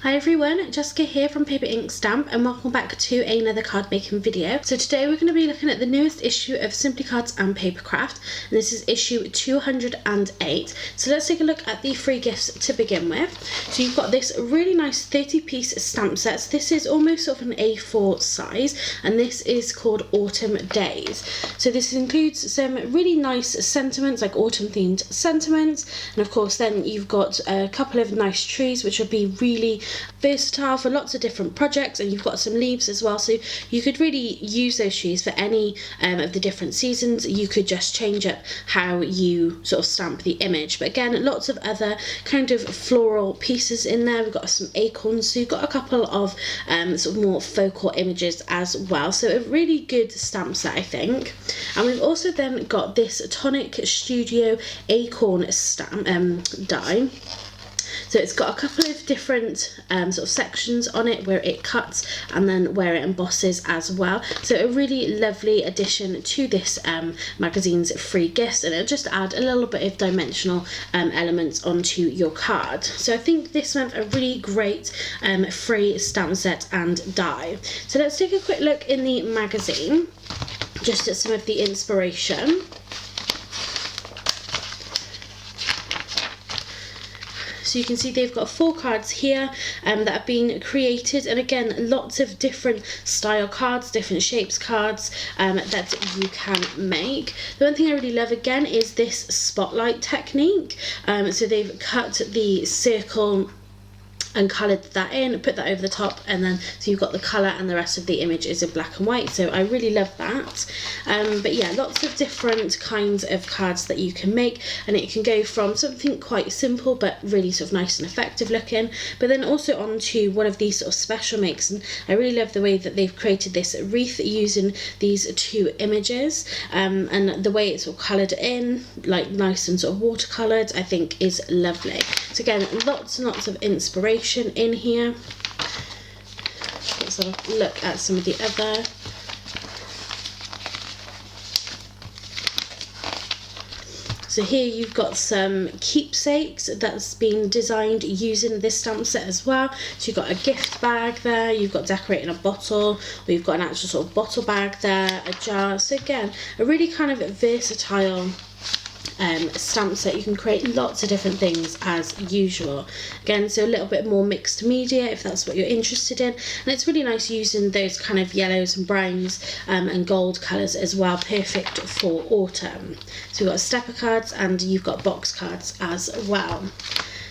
Hi everyone, Jessica here from Paper Ink Stamp and welcome back to another card making video. So today we're going to be looking at the newest issue of Simply Cards and Papercraft, and this is issue 208. So let's take a look at the free gifts to begin with. So you've got this really nice 30-piece stamp set. So this is almost sort of an A4 size, and this is called Autumn Days. So this includes some really nice sentiments, like autumn themed sentiments, and of course then you've got a couple of nice trees which will be really versatile for lots of different projects, and you've got some leaves as well, so you could really use those trees for any of the different seasons. You could just change up how you sort of stamp the image, but again lots of other kind of floral pieces in there. We've got some acorns, so you've got a couple of sort of more focal images as well, so a really good stamp set I think. And we've also then got this Tonic Studio acorn stamp die. So it's got a couple of different sort of sections on it where it cuts and then where it embosses as well. So a really lovely addition to this magazine's free gifts, and it'll just add a little bit of dimensional elements onto your card. So I think this went a really great free stamp set and die. So let's take a quick look in the magazine, just at some of the inspiration. So you can see they've got 4 cards here that have been created, and again lots of different style cards, different shapes cards that you can make. The one thing I really love again is this spotlight technique. So they've cut the circle and coloured that in, put that over the top, and then so you've got the colour and the rest of the image is in black and white, so I really love that. But yeah, lots of different kinds of cards that you can make, and it can go from something quite simple but really sort of nice and effective looking, but then also onto one of these sort of special makes. And I really love the way that they've created this wreath using these 2 images, and the way it's sort of coloured in, like nice and sort of watercoloured, I think is lovely. So again, lots and lots of inspiration in here. Let's have a look at some of the other. So here you've got some keepsakes that's been designed using this stamp set as well. So you've got a gift bag there, you've got decorating a bottle, or you've got an actual sort of bottle bag there, a jar. So again, a really kind of versatile stamp set. You can create lots of different things as usual. Again, so a little bit more mixed media if that's what you're interested in, and it's really nice using those kind of yellows and browns and gold colours as well, perfect for autumn. So we've got stepper cards and you've got box cards as well.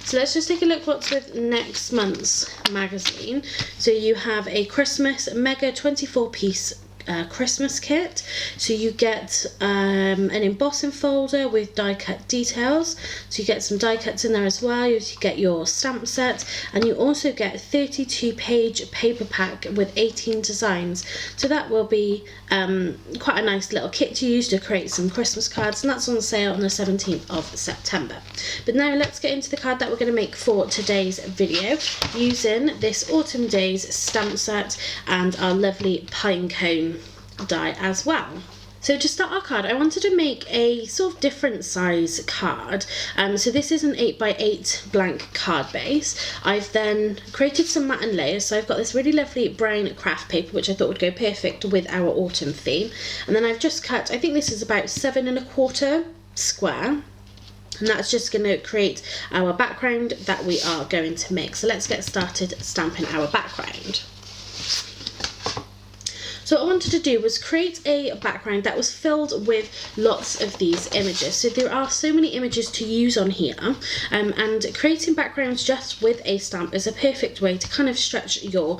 So let's just take a look what's with next month's magazine. So you have a Christmas mega 24-piece Christmas kit. So you get an embossing folder with die cut details, so you get some die cuts in there as well. You get your stamp set, and you also get a 32-page paper pack with 18 designs. So that will be quite a nice little kit to use to create some Christmas cards, and that's on sale on the 17th of September. But now let's get into the card that we're going to make for today's video using this Autumn Days stamp set and our lovely pine cone die as well. So to start our card, I wanted to make a sort of different size card. So this is an 8x8 blank card base. I've then created some matte and layers. So I've got this really lovely brown craft paper, which I thought would go perfect with our autumn theme. And then I've just cut, I think this is about 7 1/4 square. And that's just going to create our background that we are going to make. So let's get started stamping our background. So what I wanted to do was create a background that was filled with lots of these images. So there are so many images to use on here, and creating backgrounds just with a stamp is a perfect way to kind of stretch your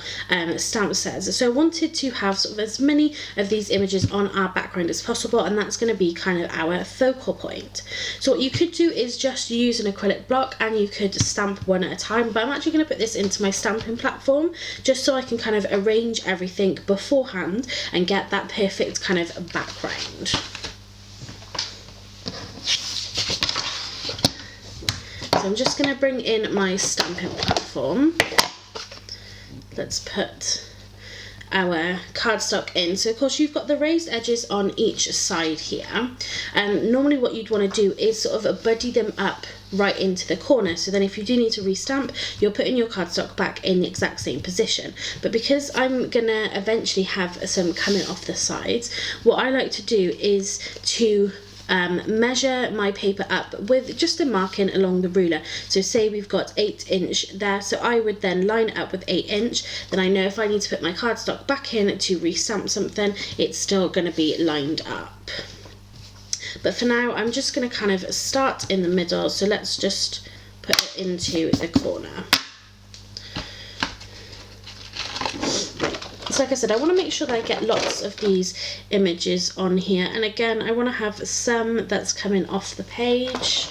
stamp sets. So I wanted to have sort of as many of these images on our background as possible, and that's going to be kind of our focal point. So what you could do is just use an acrylic block and you could stamp one at a time, but I'm actually going to put this into my stamping platform just so I can kind of arrange everything beforehand and get that perfect kind of background. So I'm just going to bring in my stamping platform. Let's put our cardstock in. So of course you've got the raised edges on each side here. Normally what you'd want to do is sort of buddy them up right into the corner, so then if you do need to restamp, you're putting your cardstock back in the exact same position. But because I'm gonna eventually have some coming off the sides, what I like to do is to measure my paper up with just a marking along the ruler. So say we've got 8" there, so I would then line it up with 8". Then I know if I need to put my cardstock back in to restamp something, it's still going to be lined up. But for now I'm just going to kind of start in the middle, so let's just put it into the corner. So like I said, I want to make sure that I get lots of these images on here, and again I want to have some that's coming off the page.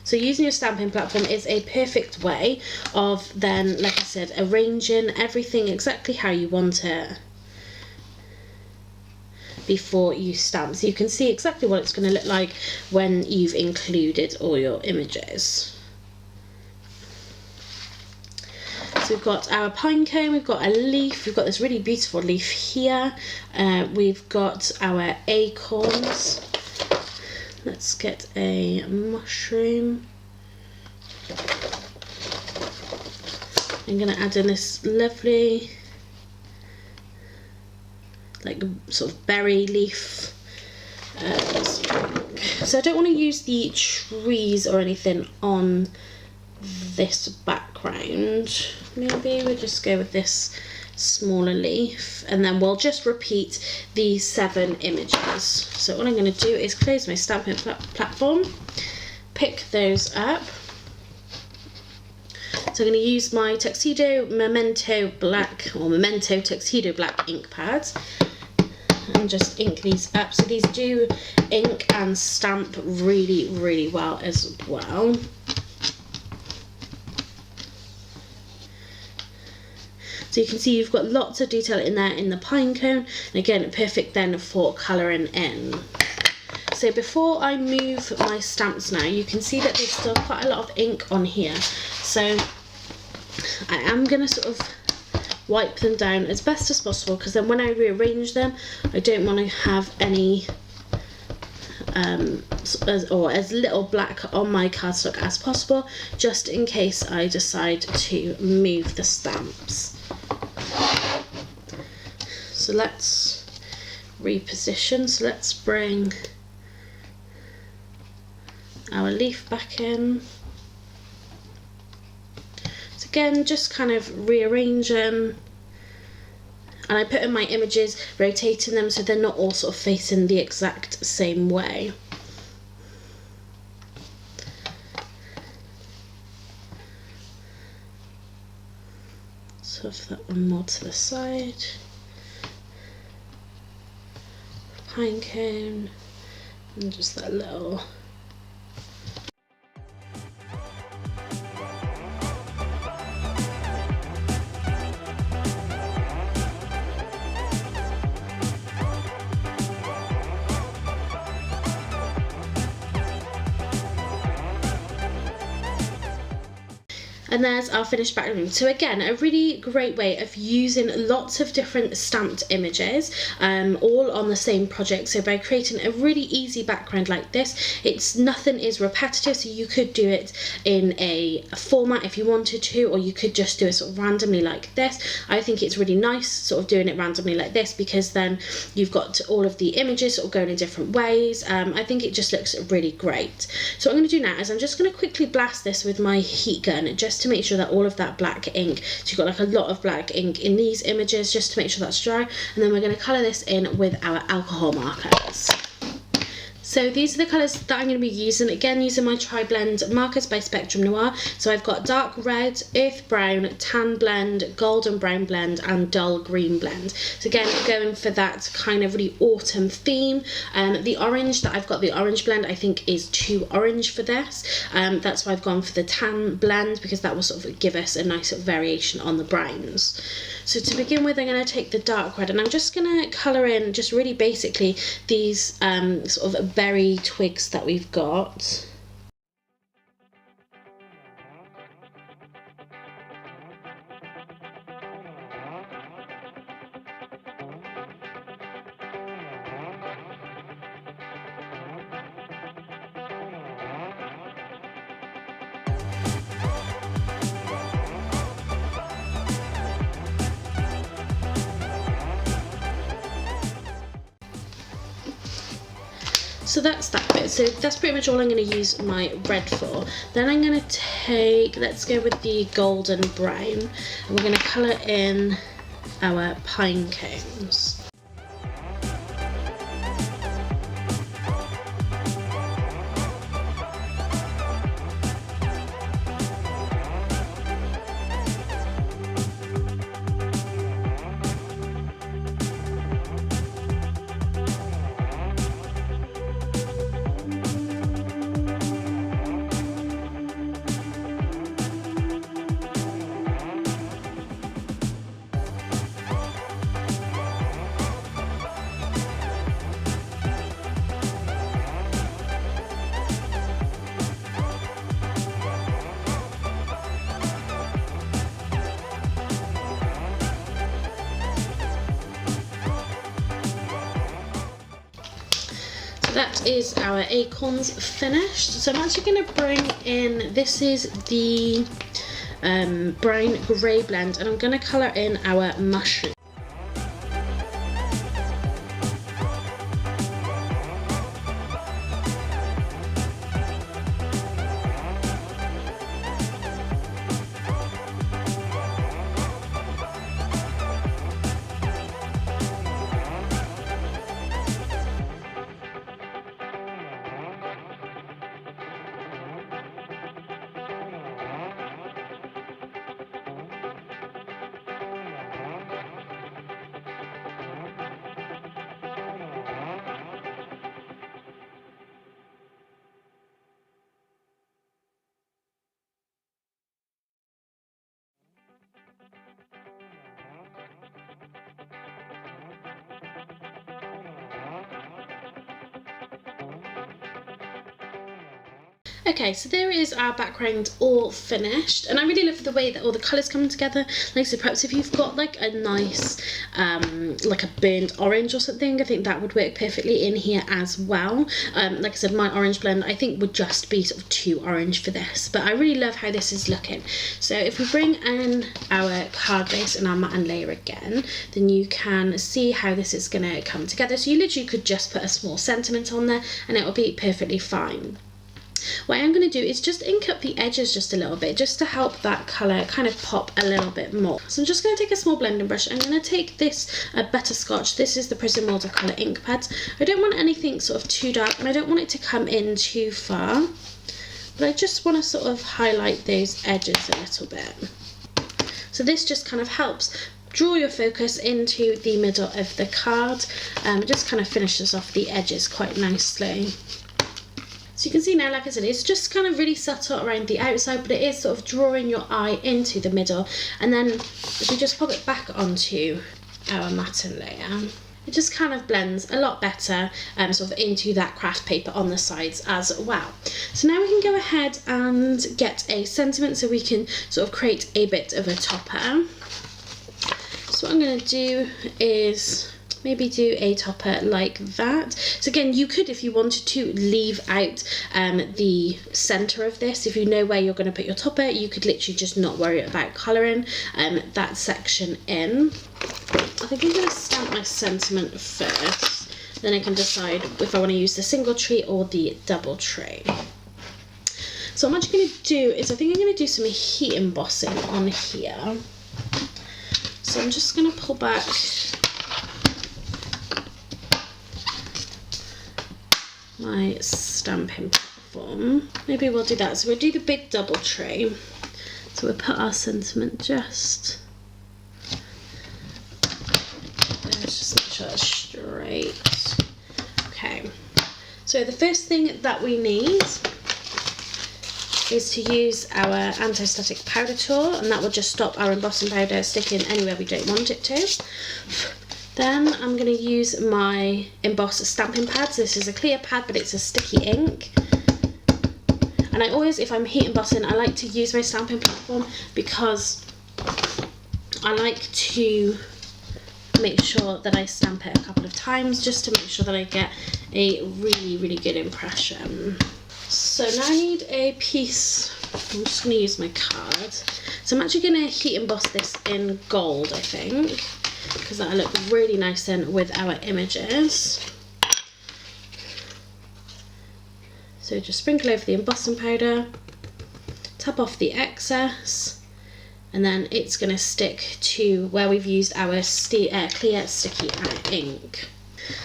So using your stamping platform is a perfect way of then, like I said, arranging everything exactly how you want it before you stamp, so you can see exactly what it's going to look like when you've included all your images. So we've got our pine cone, we've got a leaf, we've got this really beautiful leaf here, we've got our acorns. Let's get a mushroom. I'm going to add in this lovely like sort of berry leaf. So I don't want to use the trees or anything on this background. Maybe we'll just go with this smaller leaf, and then we'll just repeat the 7 images. So what I'm going to do is close my stamping platform, pick those up. So I'm going to use my Tuxedo Memento Black or Memento Tuxedo Black ink pads and just ink these up. So these do ink and stamp really, really well as well. So you can see you've got lots of detail in there in the pine cone, and again perfect then for colouring in. So before I move my stamps now, you can see that there's still quite a lot of ink on here, so I am going to sort of wipe them down as best as possible, because then when I rearrange them I don't want to have any or as little black on my cardstock as possible, just in case I decide to move the stamps. So let's reposition. So let's bring our leaf back in. So again, just kind of rearrange them. And I put in my images, rotating them so they're not all sort of facing the exact same way. So if that one more to the side. Pine cone, and just that little and there's our finished background. So again, a really great way of using lots of different stamped images all on the same project. So by creating a really easy background like this, nothing is repetitive, so you could do it in a format if you wanted to, or you could just do it sort of randomly like this. I think it's really nice sort of doing it randomly like this, because then you've got all of the images sort of going in different ways. I think it just looks really great. So what I'm going to do now is I'm just going to quickly blast this with my heat gun, just to make sure that all of that black ink, so you've got like a lot of black ink in these images, just to make sure that's dry, and then we're going to colour this in with our alcohol markers. So these are the colours that I'm going to be using, again using my Tri-Blend markers by Spectrum Noir. So I've got dark red, earth brown, tan blend, golden brown blend and dull green blend. So again, going for that kind of really autumn theme. The orange that I've got, the orange blend, I think is too orange for this. That's why I've gone for the tan blend, because that will sort of give us a nice sort of variation on the browns. So to begin with, I'm going to take the dark red and I'm just going to colour in just really basically these sort of berry twigs that we've got. So that's that bit. So that's pretty much all I'm going to use my red for. Then I'm going to take, let's go with the golden brown, and we're going to colour in our pine cones. That is our acorns finished. So I'm actually going to bring in, this is the brown grey blend, and I'm going to colour in our mushroom. Okay, so there is our background all finished, and I really love the way that all the colours come together. Like, so perhaps if you've got like a nice like a burnt orange or something, I think that would work perfectly in here as well. Like I said, my orange blend I think would just be sort of too orange for this, but I really love how this is looking. So if we bring in our card base and our matte layer again, then you can see how this is going to come together. So you literally could just put a small sentiment on there and it will be perfectly fine. What I'm going to do is just ink up the edges just a little bit, just to help that colour kind of pop a little bit more. So I'm just going to take a small blending brush. I'm going to take this Butterscotch. This is the Prism Watercolour ink pads. I don't want anything sort of too dark, and I don't want it to come in too far, but I just want to sort of highlight those edges a little bit. So this just kind of helps draw your focus into the middle of the card. Just kind of finishes off the edges quite nicely. So you can see now, like I said, it's just kind of really subtle around the outside, but it is sort of drawing your eye into the middle. And then if we just pop it back onto our matte layer, it just kind of blends a lot better sort of into that craft paper on the sides as well. So now we can go ahead and get a sentiment so we can sort of create a bit of a topper. So what I'm going to do is maybe do a topper like that. So again, you could, if you wanted to, leave out the center of this. If you know where you're going to put your topper, you could literally just not worry about colouring that section in. I think I'm going to stamp my sentiment first, then I can decide if I want to use the single tree or the double tree. So what I'm actually going to do is I think I'm going to do some heat embossing on here. So I'm just going to pull back my stamping platform. Maybe we'll do that. So we'll do the big double tree. So we'll put our sentiment just there, just make sure that's straight. Okay, so the first thing that we need is to use our anti-static powder tool, and that will just stop our embossing powder sticking anywhere we don't want it to. Then I'm going to use my emboss stamping pads. This is a clear pad, but it's a sticky ink. And I always, if I'm heat embossing, I like to use my stamping platform because I like to make sure that I stamp it a couple of times just to make sure that I get a really, really good impression. So now I need a piece, I'm just going to use my card. So I'm actually going to heat emboss this in gold, I think, because that'll look really nice then with our images. So just sprinkle over the embossing powder, tap off the excess, and then it's going to stick to where we've used our clear sticky ink.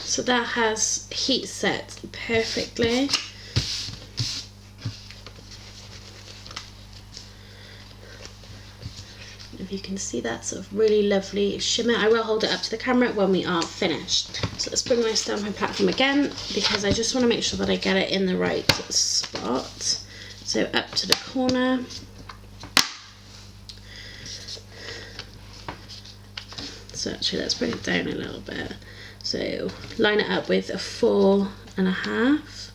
So that has heat set perfectly. If you can see that sort of really lovely shimmer, I will hold it up to the camera when we are finished. So let's bring my stamping platform again, because I just want to make sure that I get it in the right spot. So up to the corner. So actually let's bring it down a little bit. So line it up with a 4.5.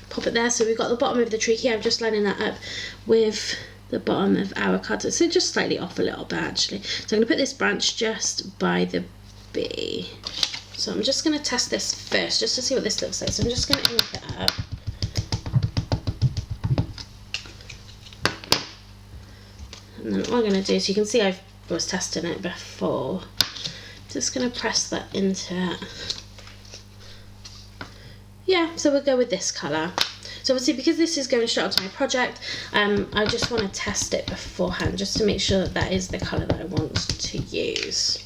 Pop it there. So we've got the bottom of the tree here. I'm just lining that up with the bottom of our card. So just slightly off a little bit actually. So I'm going to put this branch just by the bee. So I'm just going to test this first just to see what this looks like. So I'm just going to ink it up. And then what I'm going to do is, you can see I was testing it before. Just going to press that into it. Yeah, so we'll go with this colour. So obviously, because this is going straight onto my project, I just want to test it beforehand just to make sure that that is the colour that I want to use.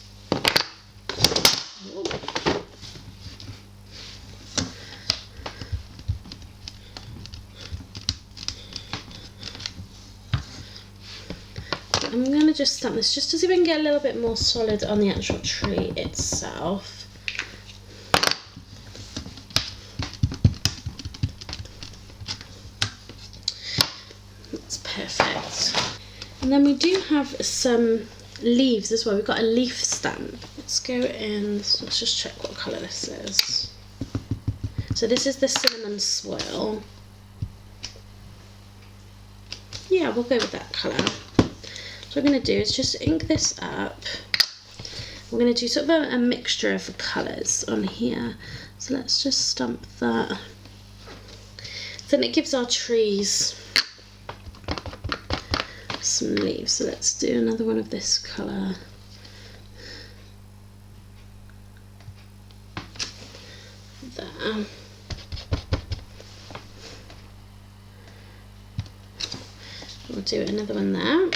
I'm going to just stamp this just to see if we can get a little bit more solid on the actual tree itself. That's perfect. And then we do have some leaves as well. We've got a leaf stamp. Let's go in, let's just check what colour this is. So this is the cinnamon swirl. Yeah, we'll go with that colour. So what I'm going to do is just ink this up. We're going to do sort of a mixture of colours on here. So let's just stamp that. Then it gives our trees some leaves. So let's do another one of this colour. There. We'll do another one there.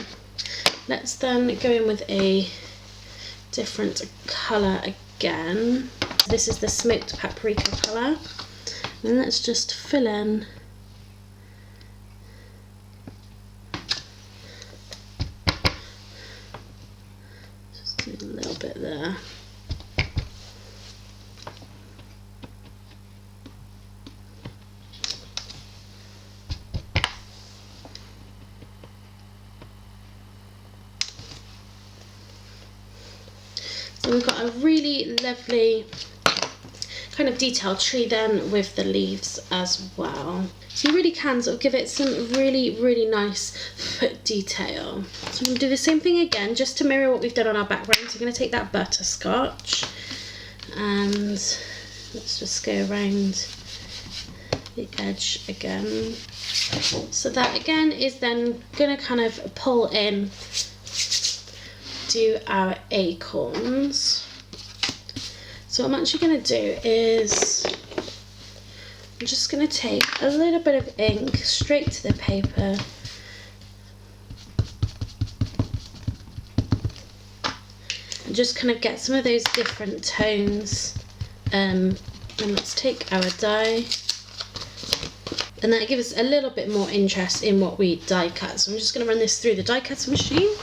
Let's then go in with a different colour again. This is the smoked paprika colour. And let's just fill in just do a little bit there. So we've got a really lovely kind of detailed tree then with the leaves as well. So you really can sort of give it some really, really nice foot detail. So I'm going to do the same thing again just to mirror what we've done on our background. So I'm going to take that butterscotch and let's just go around the edge again. So that again is then going to kind of pull in to our acorns. So what I'm actually going to do is I'm just going to take a little bit of ink straight to the paper and just kind of get some of those different tones. And let's take our die, and that gives us a little bit more interest in what we die cut. So I'm just going to run this through the die cutter machine.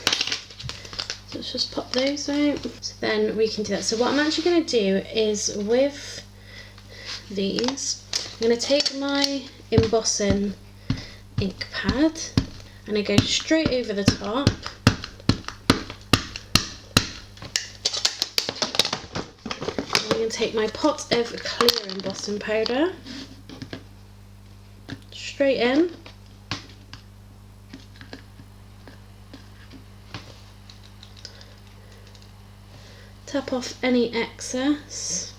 Let's just pop those out. So then we can do that. So what I'm actually going to do is with these, I'm going to take my embossing ink pad and I go straight over the top. I'm going to take my pot of clear embossing powder, straight in. Tap off any excess.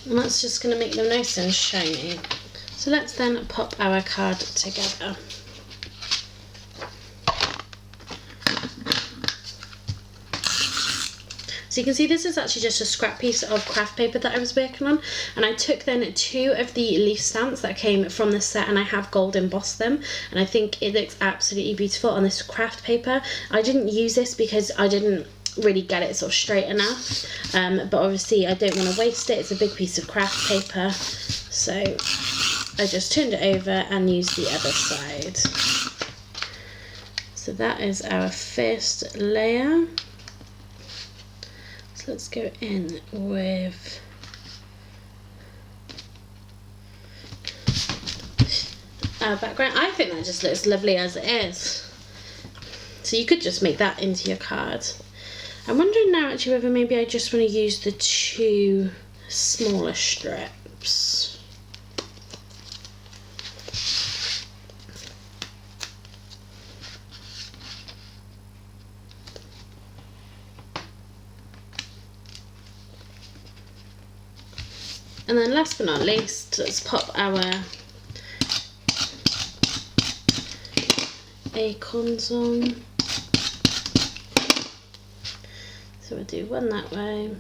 And that's just going to make them nice and shiny. So let's then pop our card together. So you can see this is actually just a scrap piece of craft paper that I was working on, and I took then 2 of the leaf stamps that came from the set, and I have gold embossed them, and I think it looks absolutely beautiful on this craft paper. I didn't use this because I didn't really get it sort of straight enough, but obviously I don't want to waste it. It's a big piece of craft paper, so I just turned it over and used the other side. So that is our first layer. So let's go in with our background. I think that just looks lovely as it is. So you could just make that into your card. I'm wondering now actually whether maybe I just want to use the 2 smaller strips. And then last but not least, let's pop our acorns on. So we'll do one that way.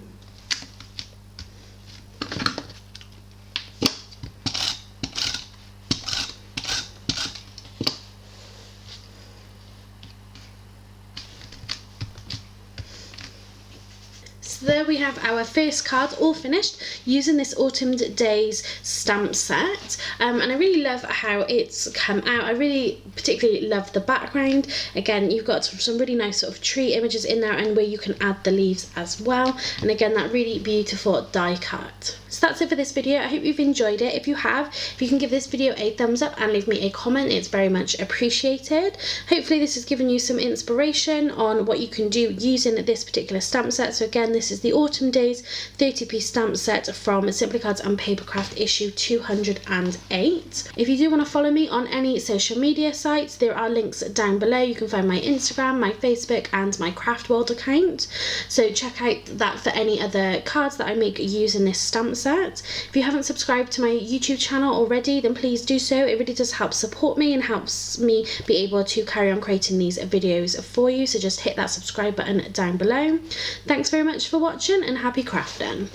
So there we have our first card all finished using this Autumn Days stamp set, and I really love how it's come out. I really particularly love the background. Again, you've got some really nice sort of tree images in there, and where you can add the leaves as well, and again that really beautiful die cut. So that's it for this video. I hope you've enjoyed it. If you have, if you can give this video a thumbs up and leave me a comment, it's very much appreciated. Hopefully this has given you some inspiration on what you can do using this particular stamp set. So again, this is the Autumn Days 30-piece stamp set from Simply Cards and Papercraft issue 208. If you do want to follow me on any social media sites, there are links down below. You can find my Instagram, my Facebook and my Craft World account. So check out that for any other cards that I make using this stamp set. If you haven't subscribed to my YouTube channel already, then please do so. It really does help support me and helps me be able to carry on creating these videos for you. So just hit that subscribe button down below. Thanks very much for watching and happy crafting.